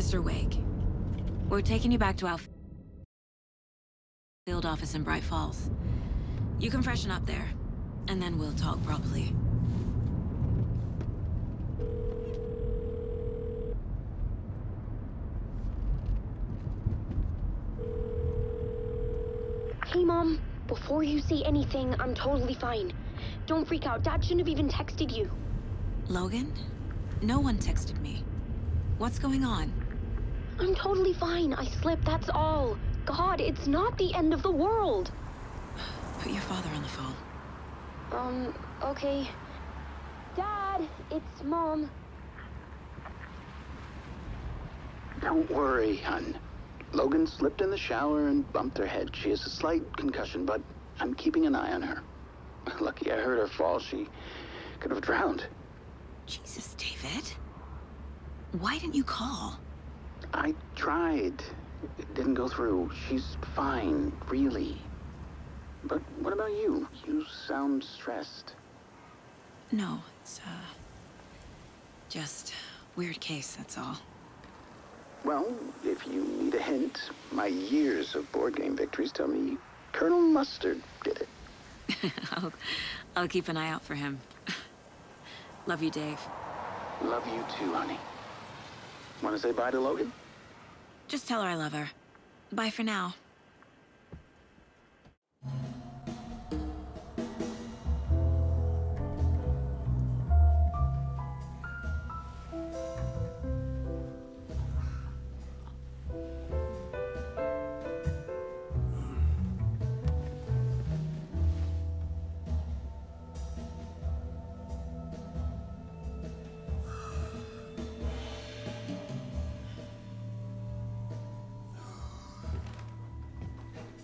Mr. Wake, we're taking you back to our field office in Bright Falls. You can freshen up there, and then we'll talk properly. Hey, Mom. Before you say anything, I'm totally fine. Don't freak out. Dad shouldn't have even texted you. Logan? No one texted me. What's going on? I'm totally fine. I slipped, that's all. God, it's not the end of the world. Put your father on the phone. Okay. Dad, it's Mom. Don't worry, hun. Logan slipped in the shower and bumped her head. She has a slight concussion, but I'm keeping an eye on her. Lucky I heard her fall. She could have drowned. Jesus, David. Why didn't you call? I tried. It didn't go through. She's fine, really. But what about you? You sound stressed. No, it's, just weird case, that's all. Well, if you need a hint, my years of board game victories tell me Colonel Mustard did it. I'll keep an eye out for him. Love you, Dave. Love you too, honey. Want to say bye to Logan? Just tell her I love her. Bye for now.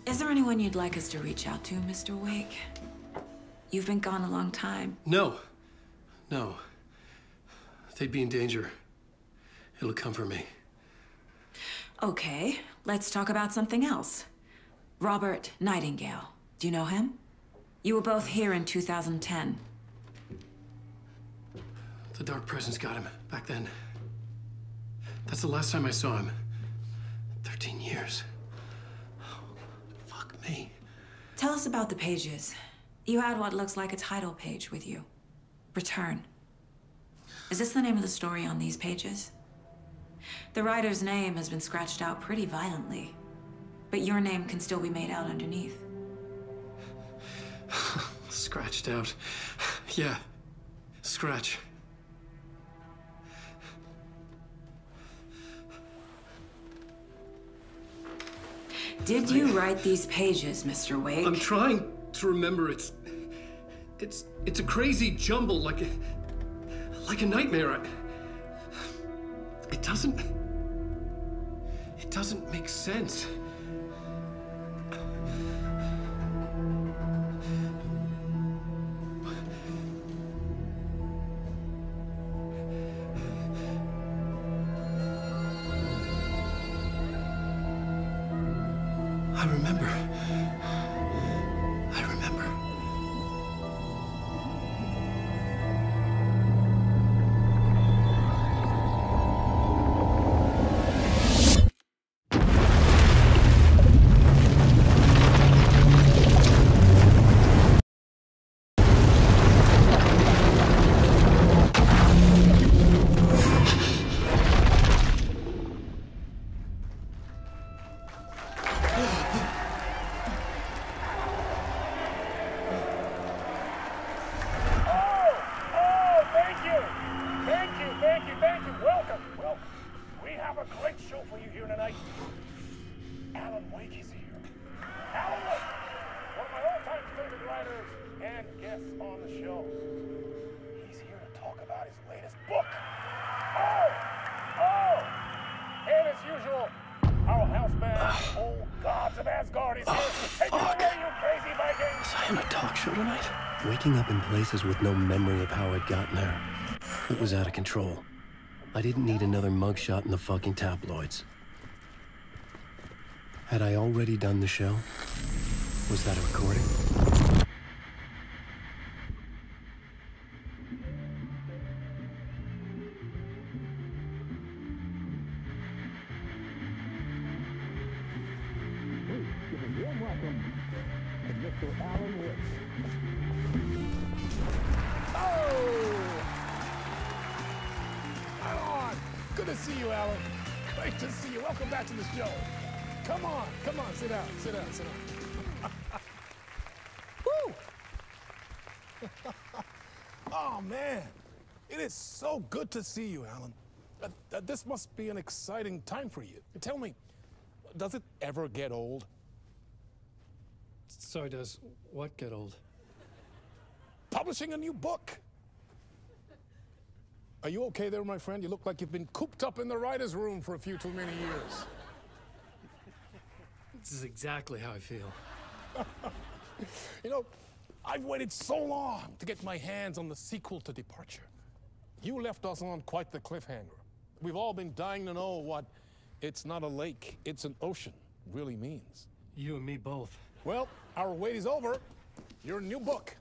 Is there anyone you'd like us to reach out to, Mr. Wake? You've been gone a long time. No. No. They'd be in danger. It'll come for me. Okay, let's talk about something else. Robert Nightingale. Do you know him? You were both here in 2010. The Dark Presence got him back then. That's the last time I saw him. 13 years. Fuck me. Tell us about the pages. You had what looks like a title page with you. Return. Is this the name of the story on these pages? The writer's name has been scratched out pretty violently, but your name can still be made out underneath. Scratched out. Yeah. Scratch. Did you write these pages, Mr. Wake? I'm trying to remember. It's a crazy jumble, like a nightmare. It doesn't make sense. I remember. Waking up in places with no memory of how I'd gotten there. It was out of control. I didn't need another mugshot in the fucking tabloids. Had I already done the show? Was that a recording? Mr. Alan Wake. Oh! Right on! Good to see you, Alan. Great to see you. Welcome back to the show. Come on, sit down, sit down, sit down. Woo! Oh, man. It is so good to see you, Alan. This must be an exciting time for you. Tell me, does it ever get old? Sorry, does what get old? Publishing a new book. Are you okay there, my friend? You look like you've been cooped up in the writer's room for a few too many years. This is exactly how I feel. You know, I've waited so long to get my hands on the sequel to Departure. You left us on quite the cliffhanger. We've all been dying to know what "it's not a lake, it's an ocean" really means. You and me both. Well, our wait is over. Your new book,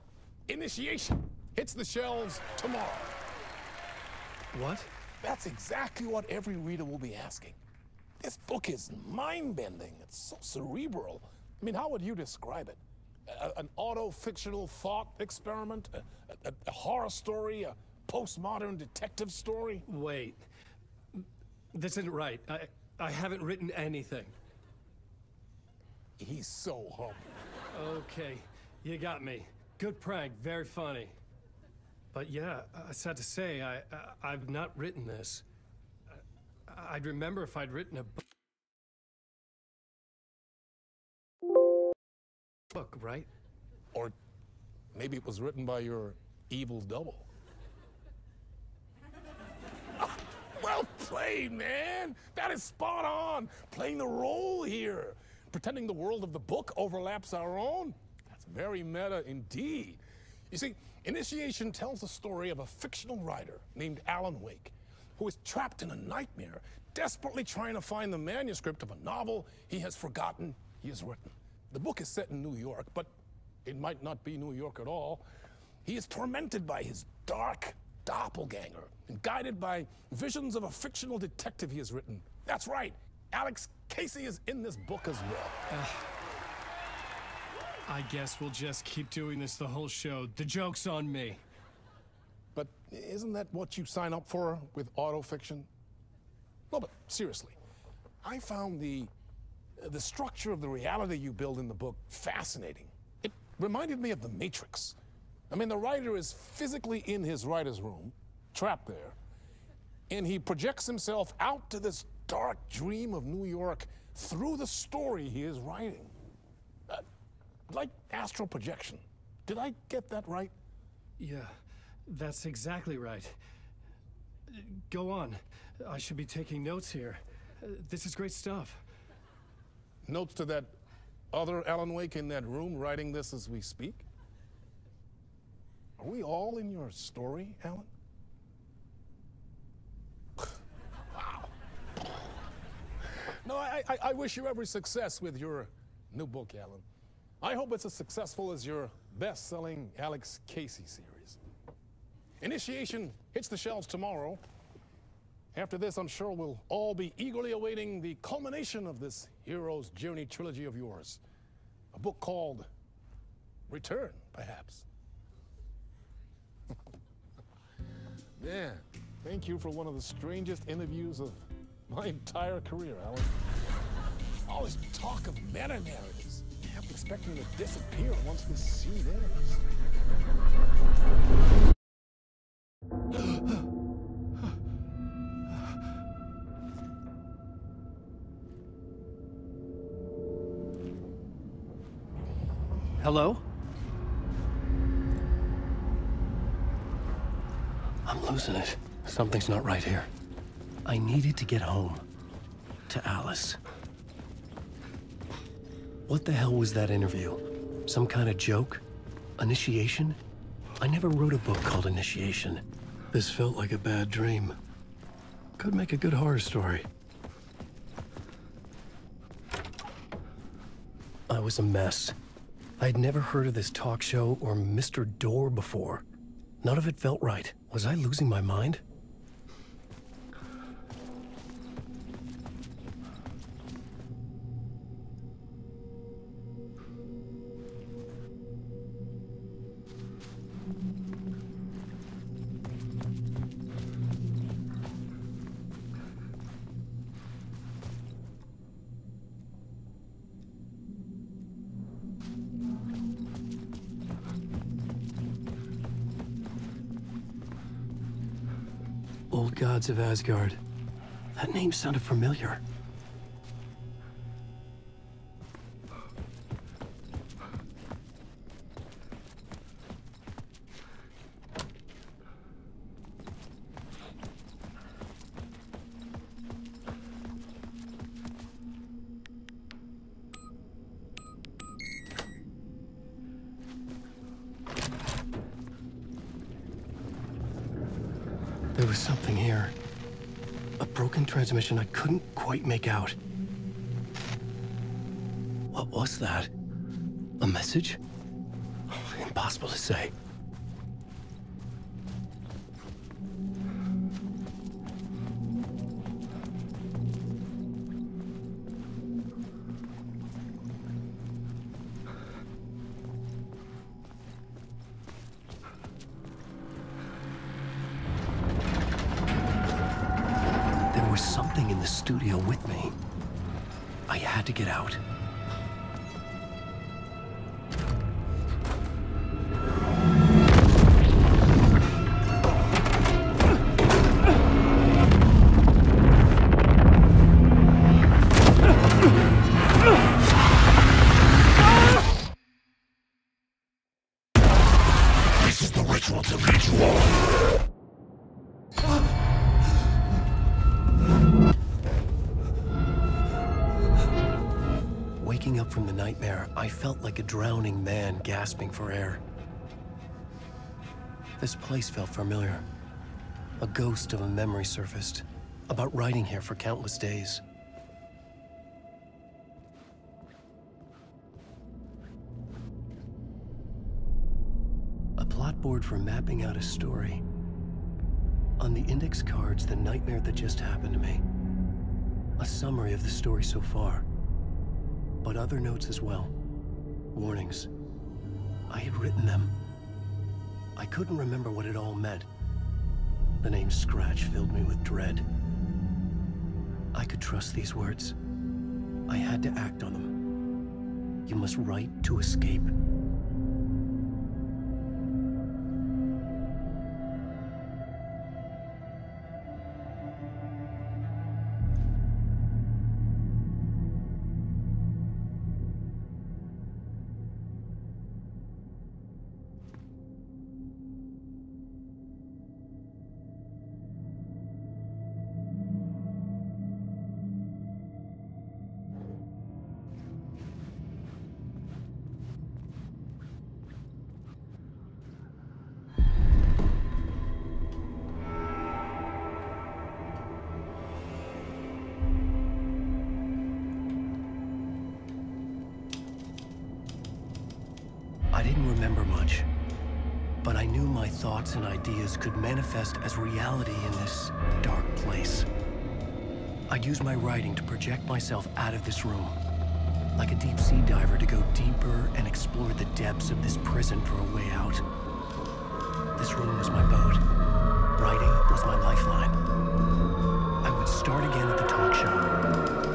Initiation, hits the shelves tomorrow. What? That's exactly what every reader will be asking. This book is mind-bending. It's so cerebral. I mean, how would you describe it? An auto-fictional thought experiment? A horror story? A postmodern detective story? Wait. This isn't right. I haven't written anything. He's so humble. Okay, you got me. Good prank, very funny. But yeah, sad to say, I've not written this. I'd remember if I'd written a book, right? Or maybe it was written by your evil double. Well played, man! That is spot on! Playing the role here. Pretending the world of the book overlaps our own. That's very meta indeed. You see, Initiation tells the story of a fictional writer named Alan Wake, who is trapped in a nightmare, desperately trying to find the manuscript of a novel he has forgotten he has written. The book is set in New York, but it might not be New York at all. He is tormented by his dark doppelganger and guided by visions of a fictional detective he has written. That's right, Alex Casey is in this book as well. I guess we'll just keep doing this the whole show. The joke's on me. But isn't that what you sign up for with autofiction? No, but seriously, I found the structure of the reality you build in the book fascinating. It reminded me of The Matrix. I mean, the writer is physically in his writer's room, trapped there, and he projects himself out to this dark dream of New York through the story he is writing. Like astral projection. Did I get that right? Yeah, that's exactly right. Go on. I should be taking notes here. This is great stuff. Notes to that other Alan Wake in that room writing this as we speak? Are we all in your story, Alan? Wow. No, I wish you every success with your new book, Alan. I hope it's as successful as your best-selling Alex Casey series. Initiation hits the shelves tomorrow. After this, I'm sure we'll all be eagerly awaiting the culmination of this hero's journey trilogy of yours. A book called Return, perhaps. Man, thank you for one of the strangest interviews of my entire career, Alan. All this talk of meta-narratives. I kept expecting to disappear once this scene ends. Hello? I'm losing it. Something's not right here. I needed to get home. To Alice. What the hell was that interview? Some kind of joke? Initiation? I never wrote a book called Initiation. This felt like a bad dream. Could make a good horror story. I was a mess. I'd never heard of this talk show or Mr. Door before. None of it felt right. Was I losing my mind? Old Gods of Asgard. That name sounded familiar. There was something here. A broken transmission I couldn't quite make out. What was that? A message? Impossible to say. Something in the studio with me. I had to get out. This is the ritual to lead you all. Waking up from the nightmare, I felt like a drowning man gasping for air. This place felt familiar. A ghost of a memory surfaced, about riding here for countless days. A plot board for mapping out a story. On the index cards, the nightmare that just happened to me. A summary of the story so far. But other notes as well. Warnings. I had written them. I couldn't remember what it all meant. The name Scratch filled me with dread. I could trust these words. I had to act on them. You must write to escape. I didn't remember much, but I knew my thoughts and ideas could manifest as reality in this dark place. I'd use my writing to project myself out of this room, like a deep-sea diver to go deeper and explore the depths of this prison for a way out. This room was my boat. Writing was my lifeline. I would start again at the talk show.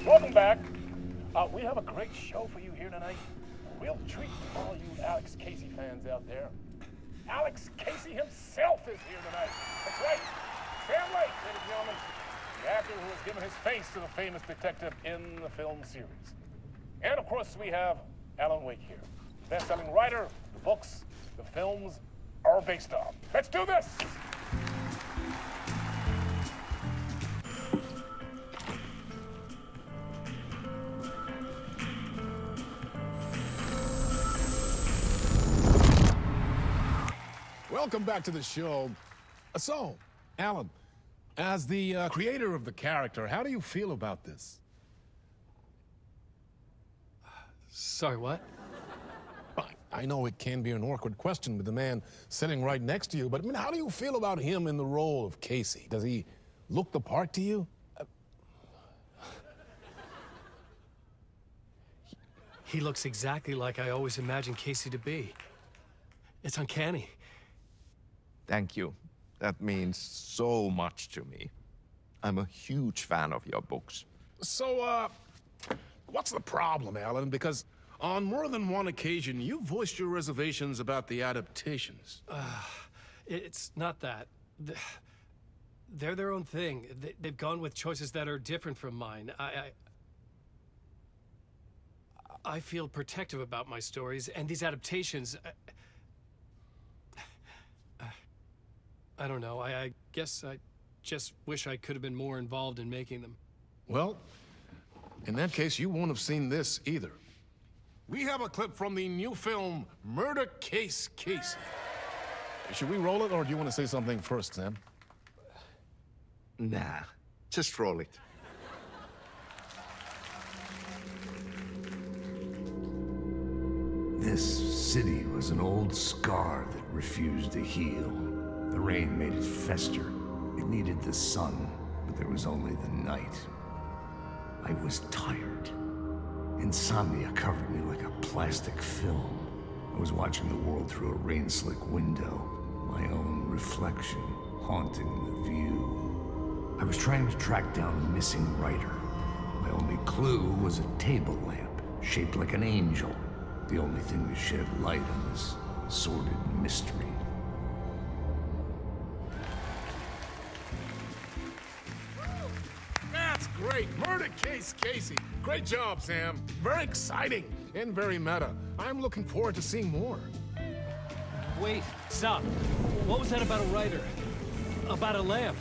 Welcome back. We have a great show for you here tonight. A real treat for all you Alex Casey fans out there. Alex Casey himself is here tonight. That's right. Sam Lake, ladies and gentlemen, the actor who has given his face to the famous detective in the film series. And of course, we have Alan Wake here, best-selling writer, the books, the films are based on. Let's do this! Welcome back to the show. So, Alan, as the creator of the character, how do you feel about this? Sorry, what? I know it can be an awkward question with the man sitting right next to you, but I mean, how do you feel about him in the role of Casey? Does he look the part to you? He looks exactly like I always imagined Casey to be. It's uncanny. Thank you. That means so much to me. I'm a huge fan of your books. So, what's the problem, Alan? Because on more than one occasion, you voiced your reservations about the adaptations. It's not that. They're their own thing. They've gone with choices that are different from mine. I feel protective about my stories, and these adaptations... I don't know. I guess I just wish I could have been more involved in making them. Well, in that case, you won't have seen this either. We have a clip from the new film, Murder Case Casey. Should we roll it, or do you want to say something first, Sam? Nah, just roll it. This city was an old scar that refused to heal. The rain made it fester. It needed the sun, but there was only the night. I was tired. Insomnia covered me like a plastic film. I was watching the world through a rain-slick window, my own reflection haunting the view. I was trying to track down a missing writer. My only clue was a table lamp, shaped like an angel. The only thing to shed light on this sordid mystery. That's great! Murder Case Casey! Great job, Sam. Very exciting and very meta. I'm looking forward to seeing more. Wait, stop. What was that about a writer? About a lamp?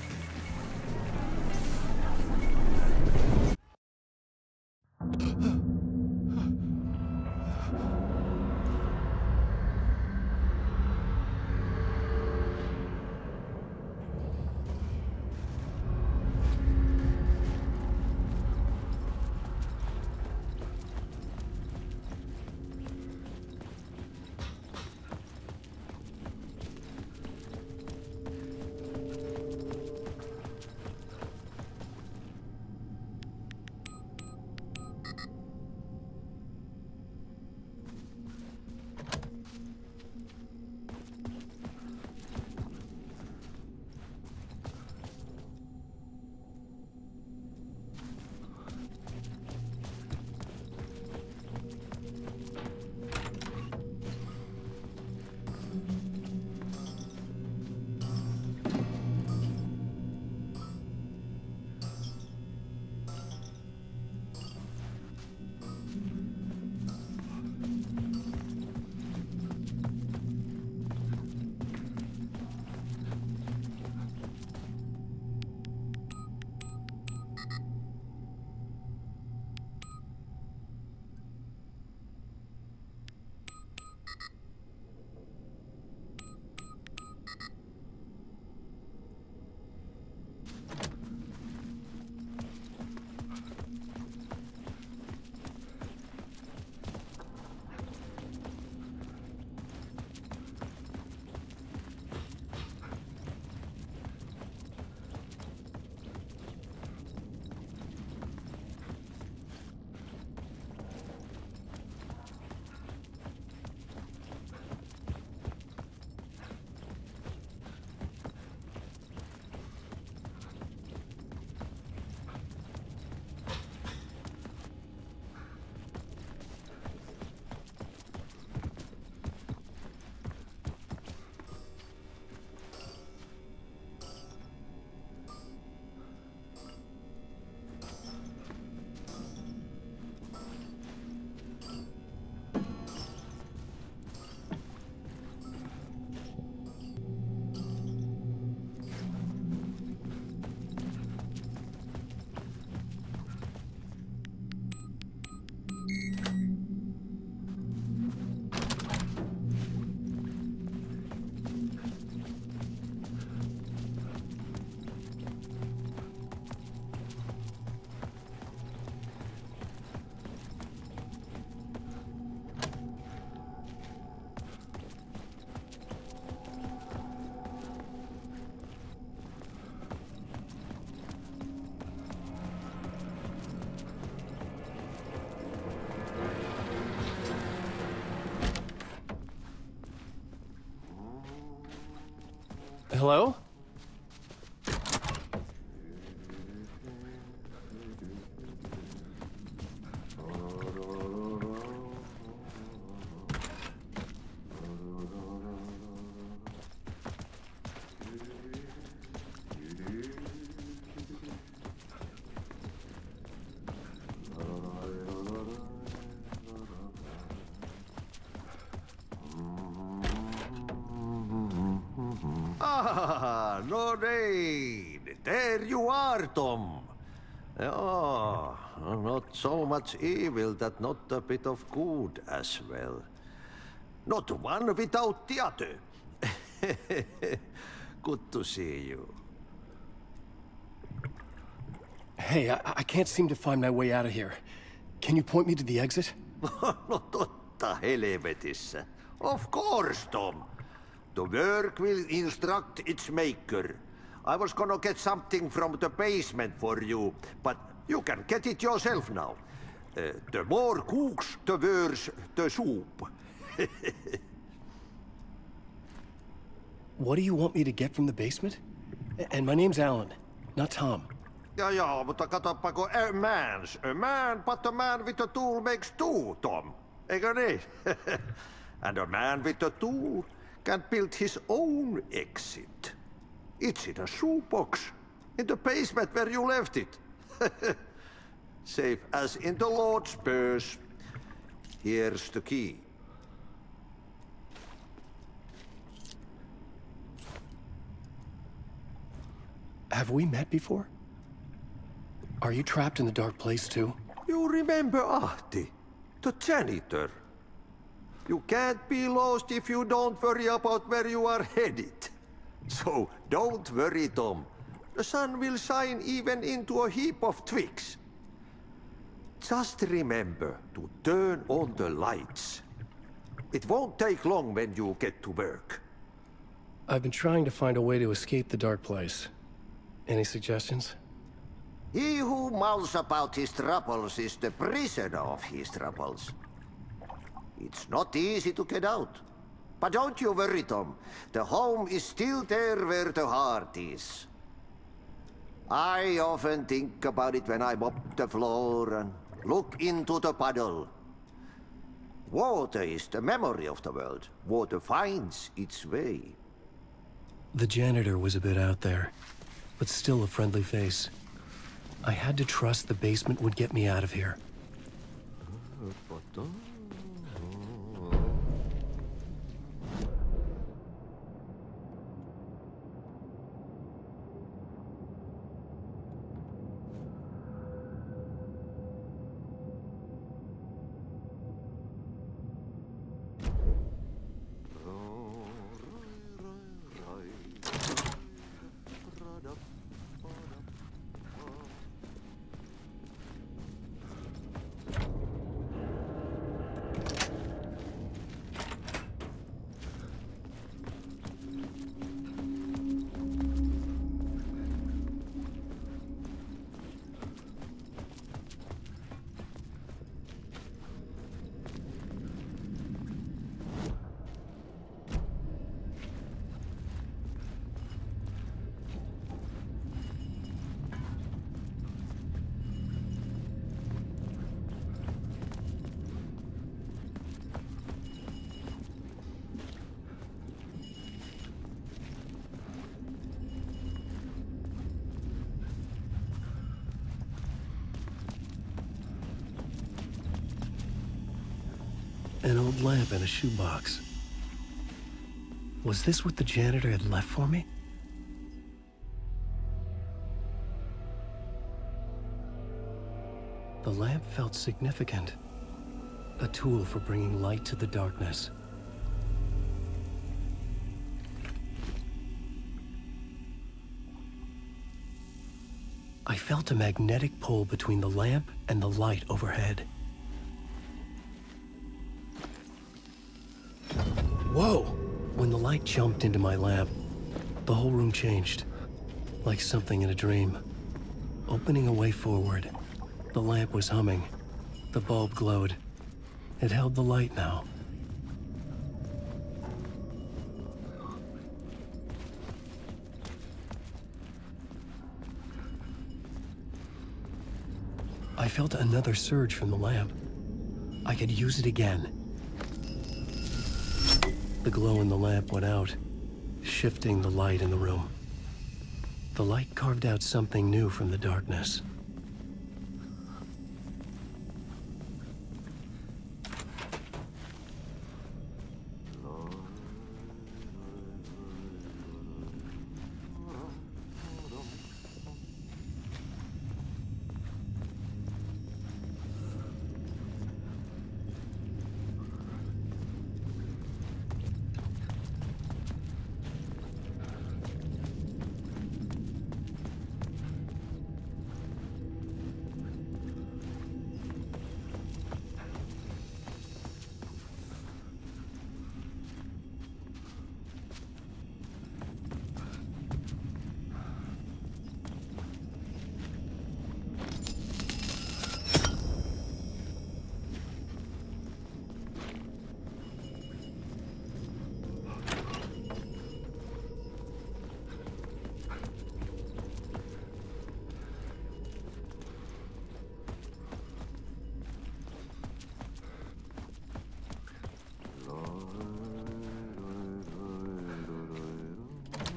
Hello? Ah, Lorraine! There you are, Tom. Oh, not so much evil that not a bit of good as well. Not one without the other. Good to see you. Hey, I can't seem to find my way out of here. Can you point me to the exit? No totta helvetissä. Of course, Tom. The work will instruct its maker. I was gonna get something from the basement for you, but you can get it yourself now. The more cooks, the worse the soup. What do you want me to get from the basement? And my name's Alan, not Tom. Ja, mutta katoppa kun a man, but a man with a tool makes two, Tom. Eikö niin? And a man with a tool can build his own exit. It's in a shoebox, in the basement where you left it. Safe as in the Lord's purse. Here's the key. Have we met before? Are you trapped in the dark place too? You remember Ahti, the janitor. You can't be lost if you don't worry about where you are headed. So don't worry, Tom. The sun will shine even into a heap of twigs. Just remember to turn on the lights. It won't take long when you get to work. I've been trying to find a way to escape the dark place. Any suggestions? He who mulls about his troubles is the prisoner of his troubles. It's not easy to get out. But don't you worry, Tom. The home is still there where the heart is. I often think about it when I mop the floor and look into the puddle. Water is the memory of the world. Water finds its way. The janitor was a bit out there, but still a friendly face. I had to trust the basement would get me out of here. An old lamp in a shoebox. Was this what the janitor had left for me? The lamp felt significant. A tool for bringing light to the darkness. I felt a magnetic pull between the lamp and the light overhead. Whoa! When the light jumped into my lamp, the whole room changed. Like something in a dream. Opening a way forward. The lamp was humming. The bulb glowed. It held the light now. felt another surge from the lamp. I could use it again. The glow in the lamp went out, shifting the light in the room. The light carved out something new from the darkness.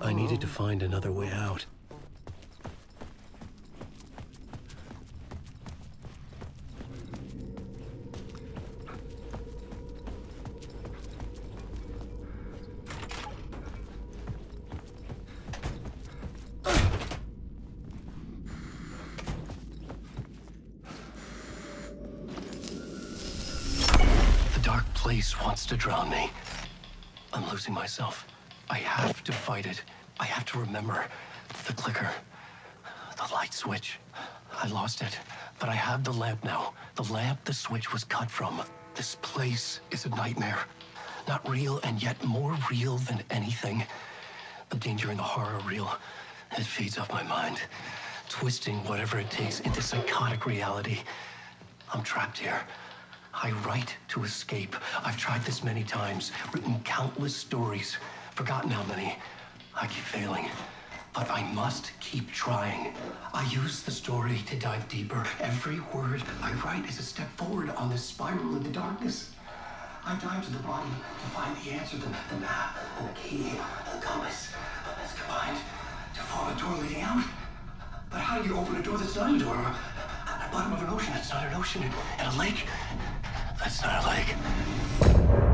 I needed to find another way out. The dark place wants to drown me. I'm losing myself. I have to fight it. I have to remember the clicker, the light switch. I lost it, but I have the lamp now. The lamp the switch was cut from. This place is a nightmare. Not real, and yet more real than anything. The danger and the horror are real. It feeds off my mind, twisting whatever it takes into psychotic reality. I'm trapped here. I write to escape. I've tried this many times, written countless stories, forgotten how many. I keep failing, but I must keep trying. I use the story to dive deeper. Every word I write is a step forward on this spiral in the darkness. I dive to the bottom to find the answer, the map, and the key, and the compass. It's combined to form a door leading out. But how do you open a door that's not a door? At the bottom of an ocean that's not an ocean, and a lake that's not a lake.